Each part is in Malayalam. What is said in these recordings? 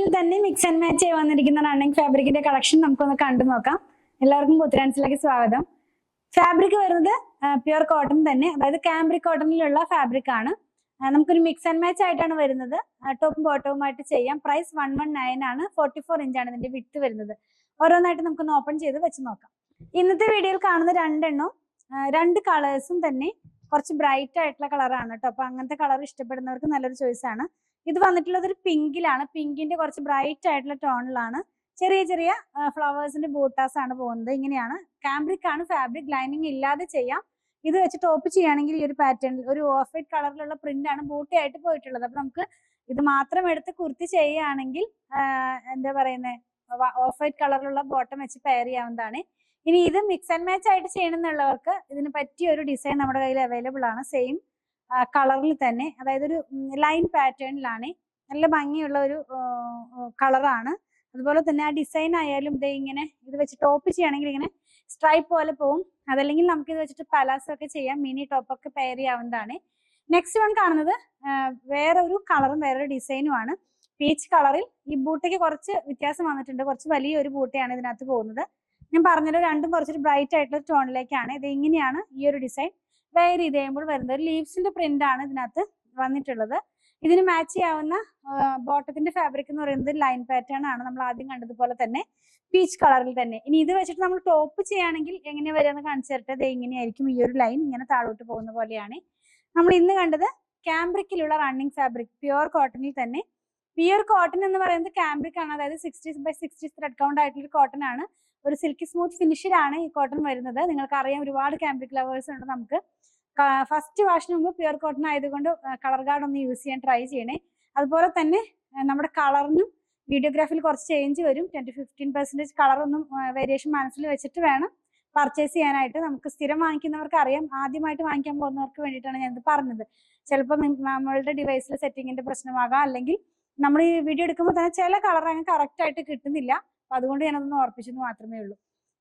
കോട്ടണിൽ തന്നെ മിക്സ് ആൻഡ് മാച്ച് വന്നിരിക്കുന്ന റണ്ണിങ് ഫാബ്രിക്കിന്റെ കളക്ഷൻ നമുക്കൊന്ന് കണ്ടു നോക്കാം. എല്ലാവർക്കും പുത്തരാൻസിലേക്ക് സ്വാഗതം. ഫാബ്രിക് വരുന്നത് പ്യുർ കോട്ടൺ തന്നെ, അതായത് കാംബ്രിക് കോട്ടണിലുള്ള ഫാബ്രിക് ആണ്. നമുക്കൊരു മിക്സ് ആൻഡ് മാച്ച് ആയിട്ടാണ് വരുന്നത്. ടോപ്പും ബോട്ടവുമായിട്ട് ചെയ്യാം. പ്രൈസ് 119 ആണ്. 44 ഇഞ്ചാണ് ഇതിന്റെ വിഡ്ത് വരുന്നത്. ഓരോന്നായിട്ട് നമുക്കൊന്ന് ഓപ്പൺ ചെയ്ത് വെച്ച് നോക്കാം. ഇന്നത്തെ വീഡിയോയിൽ കാണുന്ന രണ്ട് കളേഴ്സും തന്നെ കുറച്ച് ബ്രൈറ്റ് ആയിട്ടുള്ള കളറാണ് കേട്ടോ. അപ്പൊ അങ്ങനത്തെ കളർ ഇഷ്ടപ്പെടുന്നവർക്ക് നല്ലൊരു ചോയ്സ് ആണ്. ഇത് വന്നിട്ടുള്ളത് ഒരു പിങ്കിലാണ്. പിങ്കിന്റെ കുറച്ച് ബ്രൈറ്റ് ആയിട്ടുള്ള ടോണിലാണ്. ചെറിയ ചെറിയ ഫ്ലവേഴ്സിന്റെ ബൂട്ടാസ് ആണ് പോകുന്നത്. ഇങ്ങനെയാണ്. കാംബ്രിക് ആണ് ഫാബ്രിക്. ലൈനിങ് ഇല്ലാതെ ചെയ്യാം. ഇത് വെച്ച് ടോപ്പ് ചെയ്യുകയാണെങ്കിൽ ഈ ഒരു പാറ്റേണിൽ ഒരു ഓഫ് വൈറ്റ് കളറിലുള്ള പ്രിന്റ് ആണ് ബൂട്ടി ആയിട്ട് പോയിട്ടുള്ളത്. അപ്പൊ നമുക്ക് ഇത് മാത്രം എടുത്ത് കുർത്തി ചെയ്യുകയാണെങ്കിൽ എന്താ പറയുന്നത്, ഓഫ് വൈറ്റ് കളറിലുള്ള ബോട്ടം വെച്ച് പെയർ ചെയ്യാവുന്നതാണ്. ഇനി ഇത് മിക്സ് ആൻഡ് മാച്ച് ആയിട്ട് ചെയ്യണമെന്നുള്ളവർക്ക് ഇതിന് പറ്റിയ ഒരു ഡിസൈൻ നമ്മുടെ കയ്യിൽ അവൈലബിൾ ആണ്. സെയിം കളറിൽ തന്നെ, അതായത് ഒരു ലൈൻ പാറ്റേണിലാണ്. നല്ല ഭംഗിയുള്ള ഒരു കളറാണ്. അതുപോലെ തന്നെ ആ ഡിസൈൻ ആയാലും ഇതേ ഇങ്ങനെ ഇത് വെച്ച് ടോപ്പ് ചെയ്യുകയാണെങ്കിൽ ഇങ്ങനെ സ്ട്രൈപ്പ് പോലെ പോവും. അതല്ലെങ്കിൽ നമുക്ക് ഇത് വെച്ചിട്ട് പലാസോ ഒക്കെ ചെയ്യാം. മിനി ടോപ്പൊക്കെ പെയർ ചെയ്യാവുന്നതാണ്. നെക്സ്റ്റ് വൺ കാണുന്നത് വേറൊരു കളറും വേറൊരു ഡിസൈനും ആണ്. പീച്ച് കളറിൽ ഈ ബൂട്ടയ്ക്ക് കുറച്ച് വ്യത്യാസം വന്നിട്ടുണ്ട്. കുറച്ച് വലിയൊരു ബൂട്ടയാണ് ഇതിനകത്ത് പോകുന്നത്. ഞാൻ പറഞ്ഞല്ലോ, രണ്ടും കുറച്ചൊരു ബ്രൈറ്റ് ആയിട്ടുള്ള ടോണിലേക്കാണ്. ഇത് ഇങ്ങനെയാണ് ഈ ഒരു ഡിസൈൻ വെയർ ചെയ്ത് കഴിയുമ്പോൾ വരുന്നത്. ഒരു ലീവ്സിന്റെ പ്രിന്റ് ആണ് ഇതിനകത്ത് വന്നിട്ടുള്ളത്. ഇതിന് മാച്ച് ചെയ്യാവുന്ന ബോട്ടത്തിന്റെ ഫാബ്രിക് എന്ന് പറയുന്നത് ലൈൻ പാറ്റേൺ ആണ്. നമ്മൾ ആദ്യം കണ്ടതുപോലെ തന്നെ പീച്ച് കളറിൽ തന്നെ. ഇനി ഇത് വെച്ചിട്ട് നമ്മൾ ടോപ്പ് ചെയ്യുകയാണെങ്കിൽ എങ്ങനെ വരികയെന്ന് കാണിച്ചു തരട്ടെ. ഇത് എങ്ങനെയായിരിക്കും. ഈ ഒരു ലൈൻ ഇങ്ങനെ താഴോട്ട് പോകുന്ന പോലെയാണ്. നമ്മൾ ഇന്ന് കണ്ടത് കാംബ്രിക്കിലുള്ള റണ്ണിങ് ഫാബ്രിക് പ്യുർ കോട്ടണിൽ തന്നെ. പ്യുർ കോട്ടൺ എന്ന് പറയുന്നത് കാംബ്രിക് ആണ്. അതായത് 60x60 ത്രെഡ് കൗണ്ട് ആയിട്ടുള്ള കോട്ടൺ ആണ്. ഒരു സിൽക്കി സ്മൂത്ത് ഫിനിഷിലാണ് ഈ കോട്ടൺ വരുന്നത്. നിങ്ങൾക്ക് അറിയാം, ഒരുപാട് കാംബ്രിക് ലവേഴ്സ് ഉണ്ട്. നമുക്ക് ഫസ്റ്റ് വാഷിന് മുമ്പ് പ്യുർ കോട്ടൺ ആയതുകൊണ്ട് കളർ ഗാർഡ് ഒന്ന് യൂസ് ചെയ്യാൻ ട്രൈ ചെയ്യണേ. അതുപോലെ തന്നെ നമ്മുടെ കളറിനും വീഡിയോഗ്രാഫിയിൽ കുറച്ച് ചേഞ്ച് വരും. 10-15% കളറൊന്നും വേരിയേഷൻ മനസ്സിൽ വെച്ചിട്ട് വേണം പർച്ചേസ് ചെയ്യാനായിട്ട്. നമുക്ക് സ്ഥിരം വാങ്ങിക്കുന്നവർക്ക് അറിയാം. ആദ്യമായിട്ട് വാങ്ങിക്കാൻ പോകുന്നവർക്ക് വേണ്ടിയിട്ടാണ് ഞാനിത് പറഞ്ഞത്. ചിലപ്പോൾ നമ്മളുടെ ഡിവൈസിലെ സെറ്റിങ്ങിന്റെ പ്രശ്നമാകാം, അല്ലെങ്കിൽ നമ്മൾ ഈ വീഡിയോ എടുക്കുമ്പോൾ തന്നെ ചില കളർ അങ്ങനെ കറക്റ്റ് ആയിട്ട് കിട്ടുന്നില്ല. അപ്പൊ അതുകൊണ്ട് ഞാനതൊന്ന് ഓർപ്പിച്ചെന്ന് മാത്രമേ ഉള്ളൂ.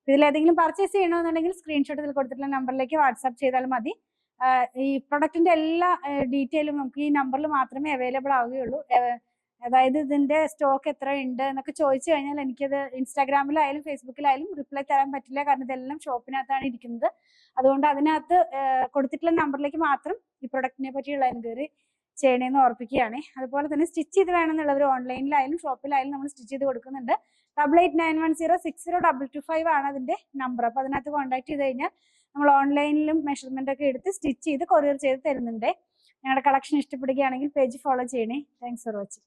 ഇതിലേതെങ്കിലും പർച്ചേസ് ചെയ്യണമെന്നുണ്ടെങ്കിൽ സ്ക്രീൻഷോട്ട് ഇതിൽ കൊടുത്തിട്ടുള്ള നമ്പറിലേക്ക് വാട്സാപ്പ് ചെയ്താൽ മതി. ഈ പ്രൊഡക്റ്റിന്റെ എല്ലാ ഡീറ്റെയിലും നമുക്ക് ഈ നമ്പറിൽ മാത്രമേ അവൈലബിൾ ആവുകയുള്ളൂ. അതായത് ഇതിന്റെ സ്റ്റോക്ക് എത്ര ഉണ്ട് എന്നൊക്കെ ചോദിച്ചു കഴിഞ്ഞാൽ എനിക്കത് ഇൻസ്റ്റാഗ്രാമിലായാലും ഫേസ്ബുക്കിലായാലും റിപ്ലൈ തരാൻ പറ്റില്ല. കാരണം ഇതെല്ലാം ഷോപ്പിനകത്താണ് ഇരിക്കുന്നത്. അതുകൊണ്ട് അതിനകത്ത് കൊടുത്തിട്ടുള്ള നമ്പറിലേക്ക് മാത്രം ഈ പ്രൊഡക്റ്റിനെ പറ്റിയുള്ള എൻക്വയറി ചെയ്യണമെന്ന് ഓർപ്പിക്കുകയാണ്. അതുപോലെ തന്നെ സ്റ്റിച്ച് ചെയ്ത് വേണമെന്നുള്ളവർ ഓൺലൈനിലായാലും ഷോപ്പിലായാലും നമ്മൾ സ്റ്റിച്ച് ചെയ്ത് കൊടുക്കുന്നുണ്ട്. 8891060225 ആണ് അതിന്റെ നമ്പർ. അപ്പൊ അതിനകത്ത് കോൺടാക്ട് ചെയ്ത് കഴിഞ്ഞാൽ നമ്മൾ ഓൺലൈനിലും മെഷർമെന്റ് ഒക്കെ എടുത്ത് സ്റ്റിച്ച് ചെയ്ത് കൊറിയർ ചെയ്ത് തരുന്നുണ്ട്. ഞങ്ങളുടെ കളക്ഷൻ ഇഷ്ടപ്പെടുകയാണെങ്കിൽ പേജ് ഫോളോ ചെയ്യണേ. Thanks for watching.